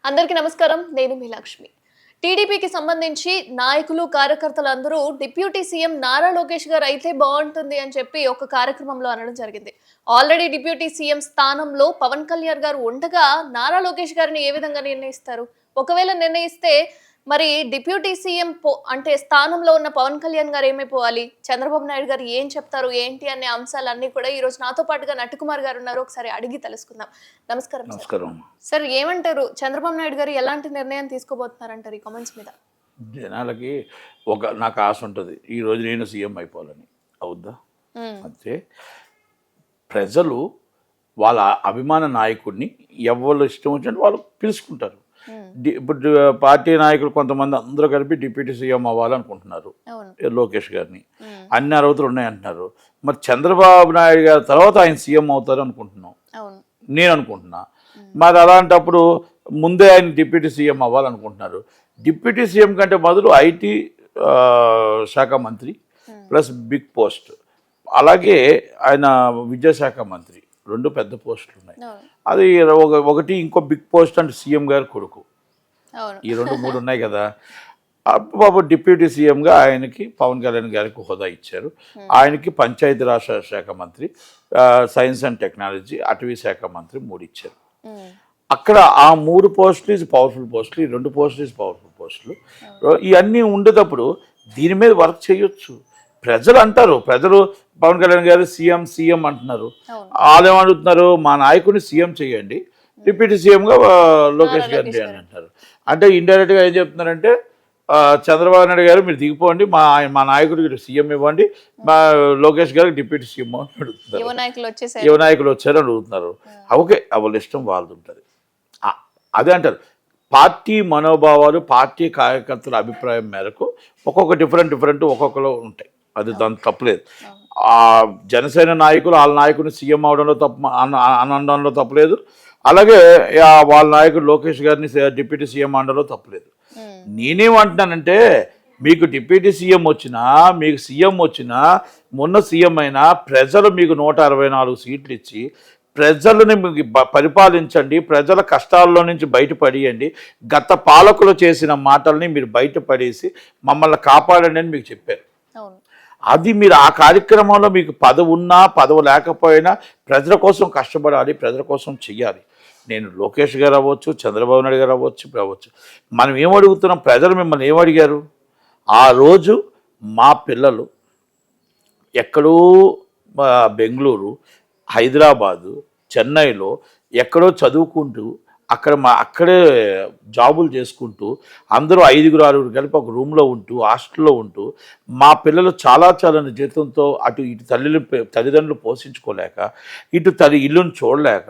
అందరికీ నమస్కారం. నేను మీ లక్ష్మి. టీడీపీకి సంబంధించి నాయకులు, కార్యకర్తలందరూ డిప్యూటీ సీఎం నారా లోకేష్ గారు అయితే బాగుంటుంది అని చెప్పి ఒక కార్యక్రమంలో అనడం జరిగింది. ఆల్రెడీ డిప్యూటీ సీఎం స్థానంలో పవన్ కళ్యాణ్ గారు ఉండగా నారా లోకేష్ గారిని ఏ విధంగా నిర్ణయిస్తారు? ఒకవేళ నిర్ణయిస్తే మరి డిప్యూటీ సీఎం అంటే స్థానంలో ఉన్న పవన్ కళ్యాణ్ గారు ఏమైపోవాలి? చంద్రబాబు నాయుడు గారు ఏం చెప్తారు ఏంటి అనే అంశాలన్నీ కూడా ఈ రోజు నాతో పాటుగా నట్టుకుమార్ గారు ఉన్నారు. ఒకసారి అడిగి తెలుసుకుందాం. నమస్కారం. నమస్కారం సార్, ఏమంటారు? చంద్రబాబు నాయుడు గారు ఎలాంటి నిర్ణయం తీసుకోబోతున్నారంటారు ఈ కామెంట్స్ మీద? జనాలకి నాకు ఆశ ఉంటుంది, ఈరోజు నేను సీఎం అయిపోవాలని. అవుద్దా? అంటే ప్రజలు వాళ్ళ అభిమాన నాయకుడిని ఎవరు ఇష్టం వచ్చినట్టు వాళ్ళు పిలుచుకుంటారు. ఇప్పుడు పార్టీ నాయకులు కొంతమంది అందరూ కలిపి డిప్యూటీ సీఎం అవ్వాలనుకుంటున్నారు లోకేష్ గారిని. అన్ని అర్హతలు ఉన్నాయంటున్నారు. మరి చంద్రబాబు నాయుడు గారి తర్వాత ఆయన సీఎం అవుతారు అనుకుంటున్నాం, నేను అనుకుంటున్నా. మరి అలాంటప్పుడు ముందే ఆయన డిప్యూటీ సీఎం అవ్వాలనుకుంటున్నారు. డిప్యూటీ సీఎం కంటే మొదలు ఐటీ శాఖ మంత్రి ప్లస్ బిగ్ పోస్ట్, అలాగే ఆయన విద్యాశాఖ మంత్రి, రెండు పెద్ద పోస్టులు ఉన్నాయి. అది ఒకటి ఇంకో బిగ్ పోస్ట్ అంటే సీఎం గారి కొడుకు. ఈ రెండు మూడు ఉన్నాయి కదా. బాబు డిప్యూటీ సీఎంగా ఆయనకి పవన్ కళ్యాణ్ గారికి హోదా ఇచ్చారు. ఆయనకి పంచాయతీరాజ్ శాఖ మంత్రి, సైన్స్ అండ్ టెక్నాలజీ, అటవీ శాఖ మంత్రి 3 ఇచ్చారు. అక్కడ ఆ 3 పోస్టులు ఈజ్ పవర్ఫుల్ పోస్టులు, ఈ 2 పోస్టులు ఈజ్ పవర్ఫుల్ పోస్టులు. ఇవన్నీ ఉండేటప్పుడు దీని మీద వర్క్ చేయొచ్చు. ప్రజలు అంటారు, ప్రజలు పవన్ కళ్యాణ్ గారు సీఎం సీఎం అంటున్నారు. వాళ్ళు ఏమడుగుతున్నారు? మా నాయకుడిని సీఎం చేయండి, డిప్యూటీ సీఎంగా లోకేష్ గారిని చేయండి అంటారు. అంటే ఇండైరెక్ట్గా ఏం చెప్తున్నారంటే చంద్రబాబు నాయుడు గారు మీరు దిగిపోండి, మా నాయకుడికి సీఎం ఇవ్వండి, మా లోకేష్ గారికి డిప్యూటీ సీఎం అని అడుగుతున్నారు. యువ నాయకులు వచ్చారని అడుగుతున్నారు. ఓకే, వాళ్ళ ఇష్టం వాళ్ళది ఉంటుంది. అదే అంటారు, పార్టీ మనోభావాలు, పార్టీ కార్యకర్తల అభిప్రాయం మేరకు ఒక్కొక్క డిఫరెంట్ ఒక్కొక్కలో ఉంటాయి. అది దాని తప్పలేదు. జనసేన నాయకులు వాళ్ళ నాయకుడిని సీఎం అవడంలో అనడంలో తప్పలేదు. అలాగే వాళ్ళ నాయకుడు లోకేష్ గారిని డిప్యూటీ సీఎం అనడంలో తప్పలేదు. నేనేమంటున్నానంటే మీకు డిప్యూటీ సీఎం వచ్చినా, మీకు సీఎం వచ్చినా, మొన్న సీఎం అయినా ప్రజలు మీకు 164 సీట్లు ఇచ్చి ప్రజలని పరిపాలించండి, ప్రజల కష్టాల్లో నుంచి బయటపడియండి, గత పాలకులు చేసిన మాటల్ని మీరు బయటపడేసి మమ్మల్ని కాపాడండి అని మీకు చెప్పారు. అది మీరు ఆ కార్యక్రమంలో మీకు పదవి ఉన్నా పదవి లేకపోయినా ప్రజల కోసం కష్టపడాలి, ప్రజల కోసం చెయ్యాలి. నేను లోకేష్ గారు అవ్వచ్చు, చంద్రబాబు నాయుడు గారు అవ్వచ్చు. మనం ఏమడుగుతున్నాం? ప్రజలు మిమ్మల్ని ఏమడిగారు? ఆ రోజు మా పిల్లలు ఎక్కడో బెంగళూరు, హైదరాబాదు, చెన్నైలో ఎక్కడో చదువుకుంటూ అక్కడే జాబులు చేసుకుంటూ అందరూ 5-6 కలిపి ఒక రూమ్లో ఉంటూ హాస్టల్లో ఉంటూ మా పిల్లలు చాలా జీతంతో అటు ఇటు తల్లిదండ్రులు పోషించుకోలేక, ఇటు ఇల్లును చూడలేక,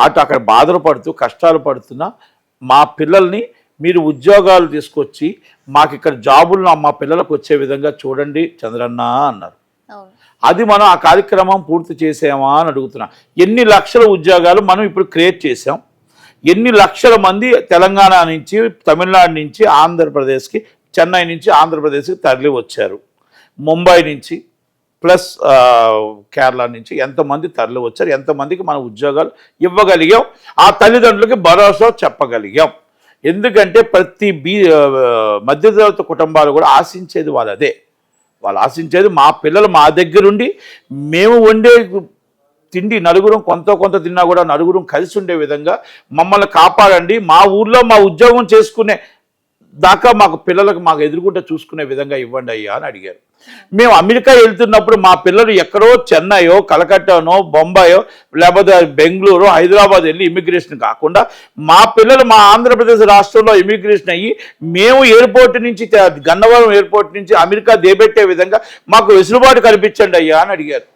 అటు అక్కడ బాధలు పడుతూ కష్టాలు పడుతున్న మా పిల్లల్ని మీరు ఉద్యోగాలు తీసుకొచ్చి మాకు ఇక్కడ జాబులు మా పిల్లలకు వచ్చే విధంగా చూడండి చంద్రన్న అన్నారు. అది మనం ఆ కార్యక్రమం పూర్తి చేసామా అని అడుగుతున్నా. ఎన్ని లక్షల ఉద్యోగాలు మనం ఇప్పుడు క్రియేట్ చేసాం? ఎన్ని లక్షల మంది తెలంగాణ నుంచి, తమిళనాడు నుంచి ఆంధ్రప్రదేశ్కి, చెన్నై నుంచి ఆంధ్రప్రదేశ్కి తరలి వచ్చారు. ముంబై నుంచి ప్లస్ కేరళ నుంచి ఎంతమంది తరలి వచ్చారు? ఎంతమందికి మనం ఉద్యోగాలు ఇవ్వగలిగాం? ఆ తల్లిదండ్రులకి భరోసా చెప్పగలిగాం. ఎందుకంటే ప్రతి మధ్యతరగతి కుటుంబాలు కూడా ఆశించేది వాళ్ళదే. వాళ్ళు ఆశించేది మా పిల్లలు మా దగ్గరుండి మేము వండే తిండి నలుగురం కొంత తిన్నా కూడా నలుగురం కలిసి ఉండే విధంగా మమ్మల్ని కాపాడండి, మా ఊర్లో మా ఉద్యోగం చేసుకునే దాకా మాకు ఎదురుకుంటే చూసుకునే విధంగా ఇవ్వండి అయ్యా అని అడిగారు. మేము అమెరికా వెళ్తున్నప్పుడు మా పిల్లలు ఎక్కడో చెన్నైయో, కలకట్టానో, బొంబాయో, లేకపోతే బెంగళూరు, హైదరాబాద్ వెళ్ళి ఇమిగ్రేషన్ కాకుండా మా పిల్లలు మా ఆంధ్రప్రదేశ్ రాష్ట్రంలో ఇమిగ్రేషన్ అయ్యి మేము ఎయిర్పోర్ట్ నుంచి, గన్నవరం ఎయిర్పోర్ట్ నుంచి అమెరికా దేబెట్టే విధంగా మాకు వెసులుబాటు కల్పించండి అయ్యా అని అడిగారు.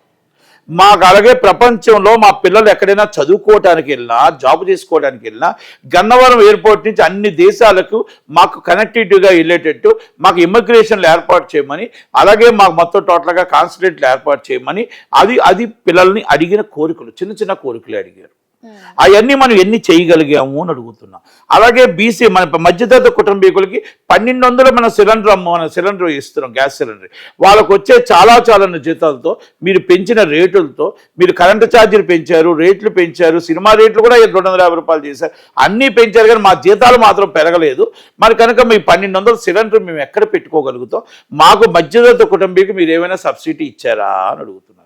మాకు అలాగే ప్రపంచంలో మా పిల్లలు ఎక్కడైనా చదువుకోవడానికి వెళ్ళినా, జాబ్ చేసుకోవడానికి వెళ్ళినా గన్నవరం ఎయిర్పోర్ట్ నుంచి అన్ని దేశాలకు మాకు కనెక్టివిటీగా వెళ్ళేటట్టు మాకు ఇమిగ్రేషన్లు ఏర్పాటు చేయమని, అలాగే మాకు మొత్తం టోటల్గా కాన్సులేట్లు ఏర్పాటు చేయమని అది పిల్లల్ని అడిగిన కోరికలు, చిన్న కోరికలు అడిగారు. అవన్నీ మనం ఎన్ని చేయగలిగాము అని అడుగుతున్నాం. అలాగే బీసీ మన మధ్యతరగతి కుటుంబీకులకి 1200 మన సిలిండర్ ఇస్తున్నాం, గ్యాస్ సిలిండర్. వాళ్ళకు వచ్చే చాలా జీతాలతో మీరు పెంచిన రేటులతో మీరు కరెంటు ఛార్జీలు పెంచారు, రేట్లు పెంచారు, సినిమా రేట్లు కూడా 250 రూపాయలు చేశారు, అన్నీ పెంచారు, కానీ మా జీతాలు మాత్రం పెరగలేదు. మరి కనుక మీ 1200 సిలిండర్ మేము ఎక్కడ పెట్టుకోగలుగుతాం? మాకు మధ్యతరగతి కుటుంబీకి మీరు ఏమైనా సబ్సిడీ ఇచ్చారా అని అడుగుతున్నారు.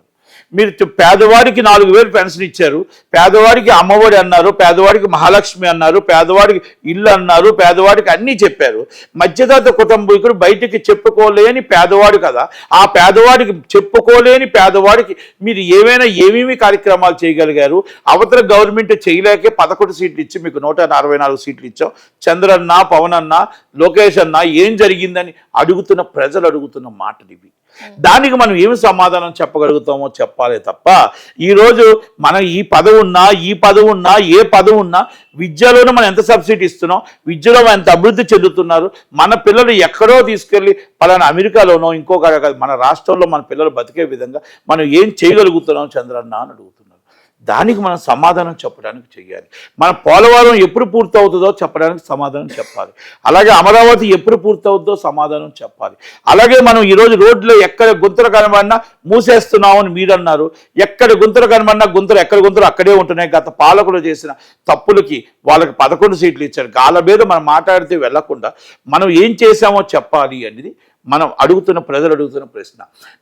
మీరు పేదవాడికి 4000 పెన్షన్ ఇచ్చారు, పేదవాడికి అమ్మఒడి అన్నారు, పేదవాడికి మహాలక్ష్మి అన్నారు, పేదవాడికి ఇల్లు అన్నారు, పేదవాడికి అన్నీ చెప్పారు. మధ్యతరగతి కుటుంబీకుడు బయటికి చెప్పుకోలేని పేదవాడు కదా, ఆ పేదవాడికి చెప్పుకోలేని పేదవాడికి మీరు ఏమేమి కార్యక్రమాలు చేయగలిగారు? అవతల గవర్నమెంట్ చేయలేకే 11 సీట్లు ఇచ్చి మీకు 164 సీట్లు ఇచ్చాం. చంద్రన్న, పవన్ అన్న, లోకేష్ అన్న ఏం జరిగిందని అడుగుతున్న ప్రజలు అడుగుతున్న మాటలు ఇవి. దానికి మనం ఏమి సమాధానం చెప్పగలుగుతామో చెప్పాలి తప్ప ఈరోజు మనం ఈ పదవి ఉన్నా ఏ పదవి ఉన్నా విద్యలోనూ మనం ఎంత సబ్సిడీ ఇస్తున్నాం, విద్యలో ఎంత అభివృద్ధి చెందుతున్నారు, మన పిల్లలు ఎక్కడో తీసుకెళ్ళి పలానా అమెరికాలోనో ఇంకొక మన రాష్ట్రంలో మన పిల్లలు బతికే విధంగా మనం ఏం చేయగలుగుతున్నాం చంద్రన్న అని అడుగుతున్నారు. దానికి మనం సమాధానం చెప్పడానికి చెయ్యాలి. మన పోలవరం ఎప్పుడు పూర్తవుతుందో చెప్పడానికి సమాధానం చెప్పాలి. అలాగే అమరావతి ఎప్పుడు పూర్తవుతుందో సమాధానం చెప్పాలి. అలాగే మనం ఈరోజు రోడ్లో ఎక్కడ గుంతలు కనబడినా మూసేస్తున్నామని మీరు అన్నారు. ఎక్కడ గుంతలు కనబడినా ఎక్కడ గుంతలు అక్కడే ఉంటున్నాయి. గత పాలకులు చేసిన తప్పులకి వాళ్ళకి 11 సీట్లు ఇచ్చారు. గాల మీద మనం మాట్లాడితే వెళ్లకుండా మనం ఏం చేశామో చెప్పాలి అనేది మనం ప్రజలు అడుగుతున్న ప్రశ్న.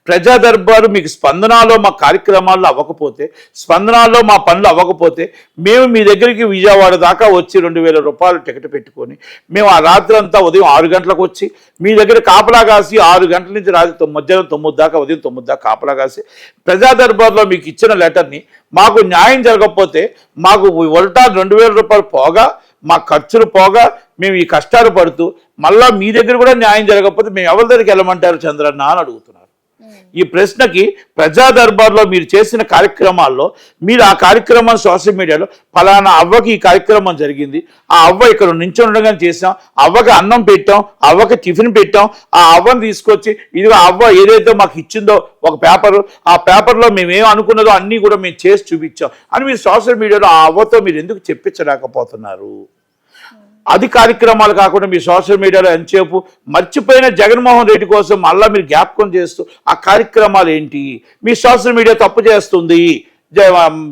ప్రజా దర్బారు మీకు స్పందనలో మా కార్యక్రమాల్లో అవ్వకపోతే, స్పందనలో మా పనులు అవ్వకపోతే మేము మీ దగ్గరికి విజయవాడ దాకా వచ్చి 2000 రూపాయలు టికెట్ పెట్టుకొని మేము ఆ రాత్రి అంతా ఉదయం 6 గంటలకు వచ్చి మీ దగ్గర కాపలా కాసి 6 గంటల నుంచి రాత్రి మధ్యాహ్నం 9 దాకా ఉదయం 9 దాకా కాపలా కాసి ప్రజా దర్బార్లో మీకు ఇచ్చిన లెటర్ని మాకు న్యాయం జరగకపోతే మాకు ఉల్టా 2000 రూపాయలు పోగా మా ఖర్చులు పోగా మేము ఈ కష్టాలు పడుతూ మళ్ళా మీ దగ్గర కూడా న్యాయం జరగకపోతే మేము ఎవరి దగ్గరికి వెళ్ళమంటారు చంద్రన్న అని అడుగుతున్నారు. ఈ ప్రశ్నకి ప్రజా దర్బార్లో మీరు చేసిన కార్యక్రమాల్లో మీరు ఆ కార్యక్రమాన్ని సోషల్ మీడియాలో ఫలానా అవ్వకి ఈ కార్యక్రమం జరిగింది, ఆ అవ్వ ఇక్కడ నించొని ఉండగానే చేసాం, అవ్వకి అన్నం పెట్టాం, అవ్వకి టిఫిన్ పెట్టాం, ఆ అవ్వని తీసుకొచ్చి ఇదిగో అవ్వ ఏదైతే మాకు ఇచ్చిందో ఒక పేపరు, ఆ పేపర్లో మేమేం అనుకున్నదో అన్నీ కూడా మేము చేసి చూపించాం అని మీరు సోషల్ మీడియాలో ఆ అవ్వతో మీరు ఎందుకు చెప్పించలేకపోతున్నారు? అది కార్యక్రమాలు కాకుండా మీ సోషల్ మీడియాలో ఎంతసేపు మర్చిపోయిన జగన్మోహన్ రెడ్డి కోసం మళ్ళీ మీరు జ్ఞాపకం చేస్తూ ఆ కార్యక్రమాలు ఏంటి? మీ సోషల్ మీడియా తప్పు చేస్తుంది,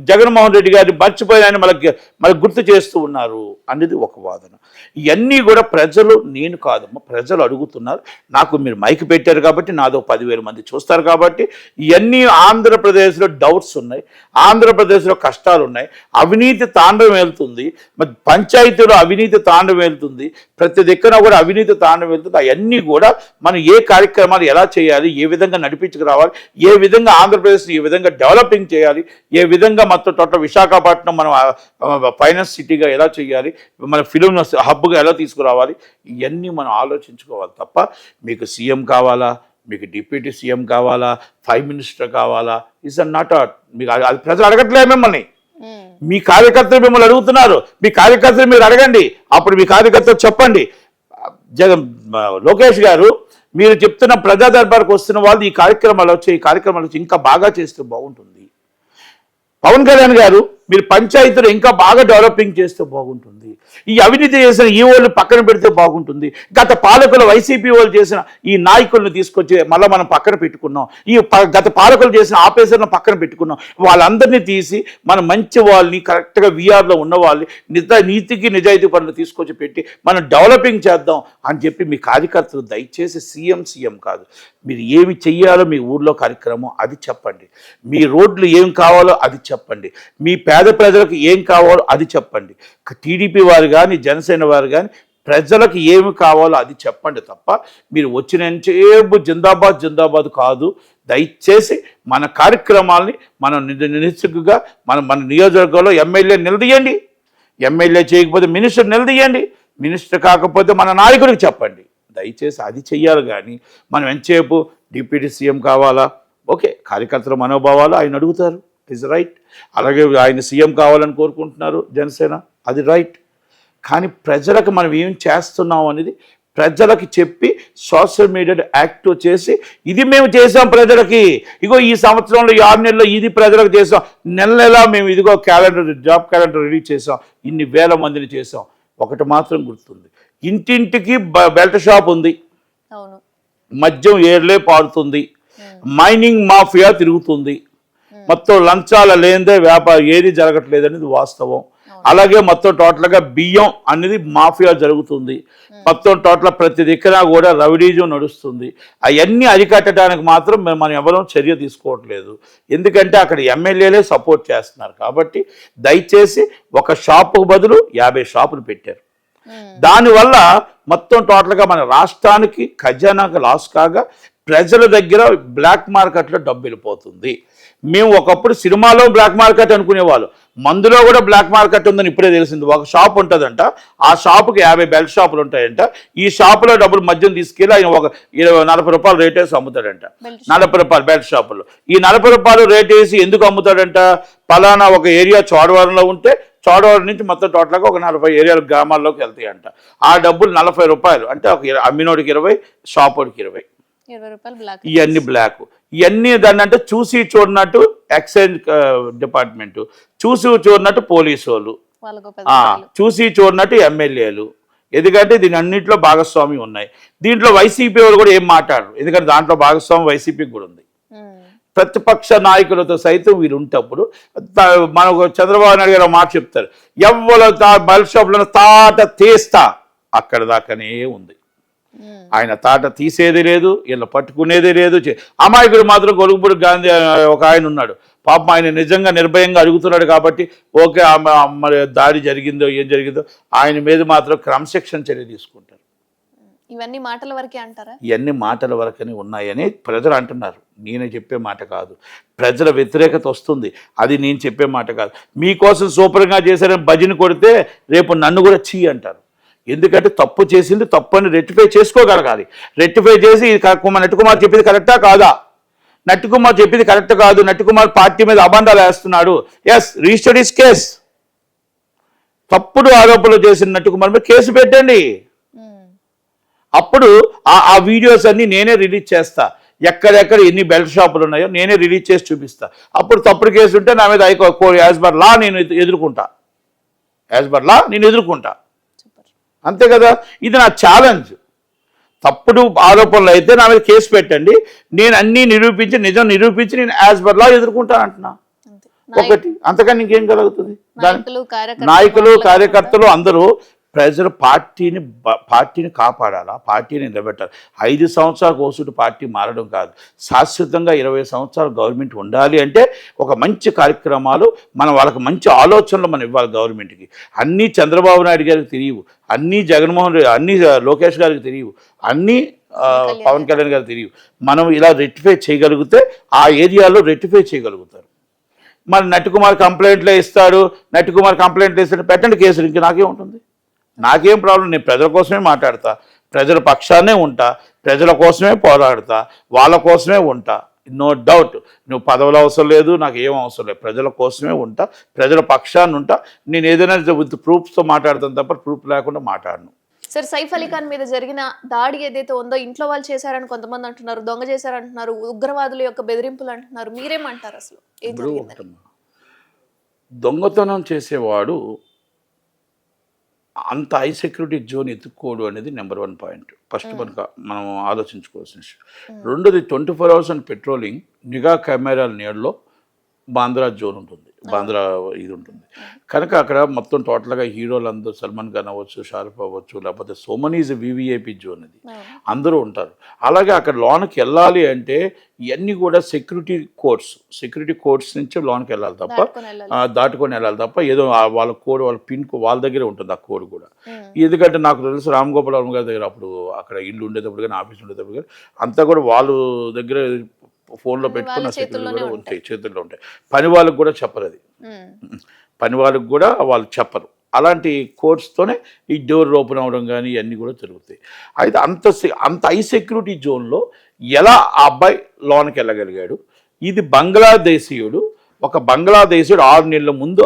జగన్మోహన్ రెడ్డి గారిని మర్చిపోయిన మనకి గుర్తు చేస్తూ ఉన్నారు అనేది ఒక వాదన. ఇవన్నీ కూడా ప్రజలు, నేను కాదమ్మా, ప్రజలు అడుగుతున్నారు. నాకు మీరు మైక్ పెట్టారు కాబట్టి నాదో 10,000 మంది చూస్తారు కాబట్టి ఇవన్నీ ఆంధ్రప్రదేశ్లో డౌట్స్ ఉన్నాయి, ఆంధ్రప్రదేశ్లో కష్టాలు ఉన్నాయి, అవినీతి తాండవం వెళ్తుంది, మరి పంచాయతీలో అవినీతి తాండవం వెళ్తుంది, ప్రతి దిక్కున కూడా అవినీతి తాండవం వెళ్తుంది. అవన్నీ కూడా మనం ఏ కార్యక్రమాలు ఎలా చేయాలి, ఏ విధంగా నడిపించుకురావాలి, ఏ విధంగా ఆంధ్రప్రదేశ్ని ఏ విధంగా డెవలపింగ్ చేయాలి, ఏ విధంగా మొత్తం టోటల్ విశాఖపట్నం మనం ఫైనాన్స్ సిటీగా ఎలా చేయాలి, మన ఫిలిం హబ్గా ఎలా తీసుకురావాలి, ఇవన్నీ మనం ఆలోచించుకోవాలి తప్ప మీకు సీఎం కావాలా, మీకు డిప్యూటీ సీఎం కావాలా, ప్రైమ్ మినిస్టర్ కావాలా, ఇస్ నాట్ మీకు అది ప్రజలు అడగట్లే మిమ్మల్ని. మీ కార్యకర్తలు మిమ్మల్ని అడుగుతున్నారు. మీ కార్యకర్తలు మీరు అడగండి, అప్పుడు మీ కార్యకర్తలు చెప్పండి. లోకేష్ గారు మీరు చెప్తున్న ప్రజా దర్బార్కి వస్తున్న వాళ్ళు ఈ కార్యక్రమాలు వచ్చి ఇంకా బాగా చేస్తే బాగుంటుంది. పవన్ కళ్యాణ్ గారు మీరు పంచాయతీలు ఇంకా బాగా డెవలపింగ్ చేస్తే బాగుంటుంది. ఈ అవినీతి చేసిన ఈఓలు పక్కన పెడితే బాగుంటుంది. గత పాలకులు వైసీపీ వాళ్ళు చేసిన ఈ నాయకులను తీసుకొచ్చి మళ్ళీ మనం పక్కన పెట్టుకున్నాం. ఈ గత పాలకులు చేసిన ఆఫీసర్లను పక్కన పెట్టుకున్నాం. వాళ్ళందరినీ తీసి మనం మంచి వాళ్ళని కరెక్ట్గా వీఆర్లో ఉన్న వాళ్ళని నీతికి నిజాయితీ పనులు తీసుకొచ్చి పెట్టి మనం డెవలపింగ్ చేద్దాం అని చెప్పి మీ కార్యకర్తలు దయచేసి సీఎం కాదు, మీరు ఏమి చెయ్యాలో మీ ఊర్లో కార్యక్రమం అది చెప్పండి, మీ రోడ్లు ఏం కావాలో అది చెప్పండి, మీ పేద ప్రజలకు ఏం కావాలో అది చెప్పండి. టీడీపీ వారు కానీ జనసేన వారు కానీ ప్రజలకు ఏమి కావాలో అది చెప్పండి తప్ప మీరు వచ్చినంతసేపు జిందాబాద్ కాదు. దయచేసి మన కార్యక్రమాల్ని మనం నిశ్చితంగా మన నియోజకవర్గంలో ఎమ్మెల్యే నిలదీయండి, ఎమ్మెల్యే చేయకపోతే మినిస్టర్ నిలదీయండి, మినిస్టర్ కాకపోతే మన నాయకుడికి చెప్పండి. దయచేసి అది చెయ్యాలి. కానీ మనం ఎంతసేపు డిప్యూటీ సీఎం కావాలా, ఓకే, కార్యకర్తల మనోభావాలు ఆయన అడుగుతారు, ఇస్ రైట్. అలాగే ఆయన సీఎం కావాలని కోరుకుంటున్నారు జనసేన, అది రైట్. కానీ ప్రజలకు మనం ఏం చేస్తున్నాం అనేది ప్రజలకి చెప్పి సోషల్ మీడియా యాక్టివ్ చేసి ఇది మేము చేసాం ప్రజలకి, ఇగో ఈ సంవత్సరంలో 6 నెలల్లో ఇది ప్రజలకు చేసాం, నెల నెలా మేము ఇదిగో జాబ్ క్యాలెండర్ రిలీజ్ చేసాం, ఇన్ని వేల మందిని చేసాం. ఒకటి మాత్రం గుర్తుంది, ఇంటింటికి బెల్ట్ షాప్ ఉంది, అవును, మద్యం ఏర్లే పారుతుంది, మైనింగ్ మాఫియా తిరుగుతుంది, మొత్తం లంచాల లేనిదే వ్యాపారం ఏది జరగట్లేదు అనేది వాస్తవం. అలాగే మొత్తం టోటల్గా బియ్యం అనేది మాఫియా జరుగుతుంది, మొత్తం టోటల్ ప్రతి దిక్కున కూడా రౌడీజం నడుస్తుంది. అవన్నీ అరికట్టడానికి మాత్రం మనం ఎవరూ చర్య తీసుకోవట్లేదు, ఎందుకంటే అక్కడ ఎమ్మెల్యేలే సపోర్ట్ చేస్తున్నారు. కాబట్టి దయచేసి ఒక షాపుకు బదులు 50 షాపులు పెట్టారు. దానివల్ల మొత్తం టోటల్గా మన రాష్ట్రానికి ఖజానాకు లాస్ కాగా ప్రజల దగ్గర బ్లాక్ మార్కెట్లో డబ్బు వెళ్ళిపోతుంది. మేము ఒకప్పుడు సినిమాలో బ్లాక్ మార్కెట్ అనుకునేవాళ్ళు, మందులో కూడా బ్లాక్ మార్కెట్ ఉందని ఇప్పుడే తెలిసింది. ఒక షాప్ ఉంటుందంట, ఆ షాపుకి 50 బెల్ట్ షాపులు ఉంటాయంట. ఈ షాపులో డబ్బులు మద్యం తీసుకెళ్ళి ఆయన ఒక 40 రూపాయలు రేట్ వేసి అమ్ముతాడంట. 40 రూపాయలు బెల్ట్ షాపులు. ఈ 40 రూపాయలు రేట్ వేసి ఎందుకు అమ్ముతాడంట? పలానా ఒక ఏరియా చోడవరంలో ఉంటే చోడవరం నుంచి మొత్తం టోటల్గా ఒక 40 ఏరియాలు గ్రామాల్లోకి వెళ్తాయంట. ఆ డబ్బులు 40 రూపాయలు అంటే ఒక అమ్మినోడికి 20, షాపోడికి 20 రూపాయలు. ఇవన్నీ బ్లాక్. ఇవన్నీ దాన్ని అంటే చూసి చూడనట్టు ఎక్సైజ్ డిపార్ట్మెంట్, చూసి చూడనట్టు పోలీసు వాళ్ళు, చూసి చూడనట్టు ఎమ్మెల్యేలు. ఎందుకంటే దీని అన్నింటిలో భాగస్వామ్యం ఉన్నాయి. దీంట్లో వైసీపీ వాళ్ళు కూడా ఏం మాట్లాడరు, ఎందుకంటే దాంట్లో భాగస్వామ్యం వైసీపీకి కూడా ఉంది. ప్రతిపక్ష నాయకులతో సైతం వీరు ఉంటప్పుడు మనకు చంద్రబాబు నాయుడు గారు మాట చెప్తారు, ఎవ్వరు బెల్ట్ షాప్లో తాట తీస్తా, అక్కడ దాకానే ఉంది. ఆయన తాట తీసేది లేదు, వీళ్ళు పట్టుకునేది లేదు. అమాయకుడు మాత్రం గొలుగుపూడి గాంధీ ఒక ఆయన ఉన్నాడు, పాపం ఆయన నిజంగా నిర్భయంగా అడుగుతున్నాడు కాబట్టి ఓకే, మరి దాడి జరిగిందో ఏం జరిగిందో ఆయన మీద మాత్రం క్రమశిక్షణ చర్య తీసుకుంటారు. ఇవన్నీ మాటల వరకే అంటారా? ఇవన్నీ మాటల వరకనే ఉన్నాయని ప్రజలు అంటున్నారు, నేను చెప్పే మాట కాదు. ప్రజల వ్యతిరేకత వస్తుంది, అది నేను చెప్పే మాట కాదు. మీకోసం సూపర్గా చేశారని భజన కొడితే రేపు నన్ను కూడా చీ అంటారు. ఎందుకంటే తప్పు చేసింది తప్పని రెక్టిఫై చేసుకోగలగాలి. రెక్టిఫై చేసి నట్టుకుమార్ చెప్పింది కరెక్టా కాదా, నట్టుకుమార్ చెప్పింది కరెక్ట్ కాదు, నట్టుకుమార్ పార్టీ మీద అబంధాలు వేస్తున్నాడు, ఎస్ రిజిస్టర్డ్ హిస్ కేస్. తప్పుడు ఆరోపణలు చేసిన నట్టుకుమార్ మీద కేసు పెట్టండి. అప్పుడు ఆ వీడియోస్ అన్ని నేనే రిలీజ్ చేస్తా, ఎక్కడెక్కడ ఎన్ని బెల్ట్ షాపులు ఉన్నాయో నేనే రిలీజ్ చేసి చూపిస్తా. అప్పుడు తప్పుడు కేసు ఉంటే నా మీద యాజ్ పర్ లా నేను ఎదుర్కొంటా, యాజ్ పర్ లా నేను ఎదుర్కొంటా, అంతే కదా. ఇది నా ఛాలెంజ్. తప్పుడు ఆరోపణలు అయితే నా మీద కేసు పెట్టండి, నేను అన్నీ నిరూపించి నిజం నిరూపించి నేను యాజ్ పర్ లా ఎదుర్కొంటా అంటున్నా. ఒకటి అంతకన్నా ఇంకేం కలుగుతుంది? నాయకులు కార్యకర్తలు అందరూ ప్రజలు పార్టీని కాపాడాలా, పార్టీని నిలబెట్టాలి. 5 సంవత్సరాల కోసుడు పార్టీ మారడం కాదు, శాశ్వతంగా 20 సంవత్సరాలు గవర్నమెంట్ ఉండాలి అంటే ఒక మంచి కార్యక్రమాలు వాళ్ళకి మంచి ఆలోచనలు మనం ఇవ్వాలి గవర్నమెంట్కి. అన్నీ చంద్రబాబు నాయుడు గారికి తెలియవు, అన్నీ జగన్మోహన్ రెడ్డి, అన్నీ లోకేష్ గారికి తెలియవు, అన్నీ పవన్ కళ్యాణ్ గారికి తెలియవు. మనం ఇలా రెక్టిఫై చేయగలిగితే ఆ ఏరియాలో రెక్టిఫై చేయగలుగుతారు. మరి నట్టుకుమార్ కంప్లైంట్లే ఇస్తాడు, నట్టుకుమార్ కంప్లైంట్లు ఇస్తాడు, పెట్టండి కేసులు, ఇంక నాకేముంటుంది, నాకేం ప్రాబ్లం. నేను ప్రజల కోసమే మాట్లాడతా, ప్రజల పక్షాన్నే ఉంటా, ప్రజల కోసమే పోరాడతా, వాళ్ళ కోసమే ఉంటా. నో డౌట్, నువ్వు పదవులు అవసరం లేదు, నాకు ఏం అవసరం లేదు, ప్రజల కోసమే ఉంటా, ప్రజల పక్షాన్ని ఉంటా. నేను ఏదైనా విత్ ప్రూఫ్స్తో మాట్లాడతాను తప్ప ప్రూఫ్ లేకుండా మాట్లాడను. సార్, సైఫ్ అలీ ఖాన్ మీద జరిగిన దాడి ఏదైతే ఉందో ఇంట్లో వాళ్ళు చేశారని కొంతమంది అంటున్నారు, దొంగ చేశారంటున్నారు, ఉగ్రవాదుల యొక్క బెదిరింపులు అంటున్నారు, మీరేమంటారు? అసలు దొంగతనం చేసేవాడు అంత హై సెక్యూరిటీ జోన్ ఎత్తుక్కోడు అనేది నెంబర్ 1 పాయింట్. ఫస్ట్ మనం ఆలోచించుకోవాల్సిన విషయం. రెండోది 24 hours అండ్ పెట్రోలింగ్, నిఘా కెమెరాల నీడలో బాంద్రా జోన్ ఉంటుంది, బాంద్రా ఇది ఉంటుంది కనుక అక్కడ మొత్తం టోటల్గా హీరోలందరూ సల్మాన్ ఖాన్ అవ్వచ్చు, షారుఖ్ అవ్వచ్చు, లేకపోతే సోమనీ ఈజ్ వివిఐపి జోన్, అది అందరూ ఉంటారు. అలాగే అక్కడ లోనికి వెళ్ళాలి అంటే ఇవన్నీ కూడా సెక్యూరిటీ కోడ్స్ నుంచి లోనికి వెళ్ళాలి తప్ప, దాటుకొని వెళ్ళాలి తప్ప ఏదో వాళ్ళ కోడ్, వాళ్ళ పిన్ వాళ్ళ దగ్గరే ఉంటుంది ఆ కోడ్ కూడా. ఎందుకంటే నాకు తెలుసు రామ్ గోపాల్ వర్మ గారి దగ్గర అప్పుడు అక్కడ ఇల్లు ఉండేటప్పుడు కానీ ఆఫీస్ ఉండేటప్పుడు కానీ అంతా కూడా వాళ్ళు దగ్గర ఫోన్లో పెట్టుకున్న చేతుల్లో ఉంటాయి. పని వాళ్ళకు కూడా చెప్పరు, అది పని వాళ్ళకు కూడా వాళ్ళు చెప్పరు. అలాంటి కోడ్స్తోనే ఈ డోర్ ఓపెన్ అవ్వడం కానీ ఇవన్నీ కూడా జరుగుతాయి. అయితే అంత హై సెక్యూరిటీ జోన్లో ఎలా ఆ అబ్బాయి లోనికి వెళ్ళగలిగాడు? ఇది బంగ్లాదేశీయుడు ఒక బంగ్లాదేశీయుడు 6 నెలల ముందు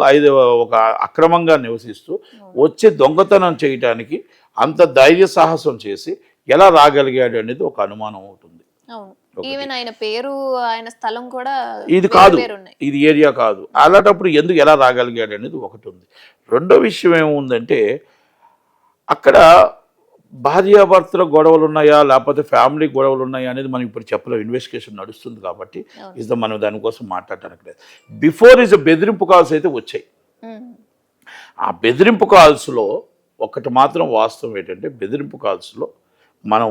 ఒక అక్రమంగా నివసిస్తూ వచ్చి దొంగతనం చేయటానికి అంత ధైర్య సాహసం చేసి ఎలా రాగలిగాడు అనేది ఒక అనుమానం అవుతుంది. ఈవెన్ ఆయన పేరు ఆయన స్థలం కూడా ఇది కాదు, ఇది ఏరియా కాదు. అలాంటప్పుడు ఎందుకు ఎలా రాగలిగాడు అనేది ఒకటి ఉంది. రెండో విషయం ఏముందంటే అక్కడ భార్యాభర్తల గొడవలు ఉన్నాయా లేకపోతే ఫ్యామిలీ గొడవలు ఉన్నాయా అనేది మనం ఇప్పుడు చెప్పలేం. ఇన్వెస్టిగేషన్ నడుస్తుంది కాబట్టి మనం దానికోసం మాట్లాడటానికి లేదు. బిఫోర్ బెదిరింపు కాల్స్ అయితే వచ్చాయి. ఆ బెదిరింపు కాల్స్లో ఒకటి మాత్రం వాస్తవం ఏంటంటే బెదిరింపు కాల్స్లో మనం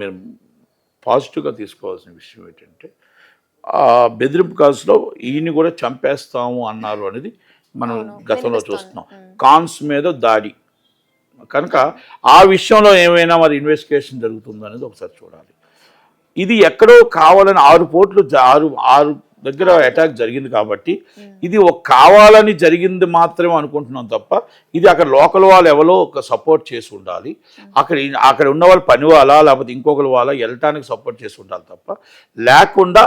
మీరు పాజిటివ్గా తీసుకోవాల్సిన విషయం ఏంటంటే ఆ బెదిరింపు కాల్స్లో ఈయన్ని కూడా చంపేస్తాము అన్నారు అనేది మనం గతంలో చూస్తున్నాం. కాన్స్ మీద దాడి కనుక ఆ విషయంలో ఏమైనా మరి ఇన్వెస్టిగేషన్ జరుగుతుందో అనేది ఒకసారి చూడాలి. ఇది ఎక్కడో కావాలని 6 పోట్లు 6 దగ్గర అటాక్ జరిగింది కాబట్టి ఇది కావాలని జరిగింది మాత్రమే అనుకుంటున్నాం తప్ప ఇది అక్కడ లోకల్ వాళ్ళు ఎవరో ఒక సపోర్ట్ చేసి ఉండాలి. అక్కడ ఉన్న వాళ్ళు పని వాళ్ళ లేకపోతే ఇంకొకరు వాళ్ళ వెళ్ళటానికి సపోర్ట్ చేసి ఉండాలి తప్ప లేకుండా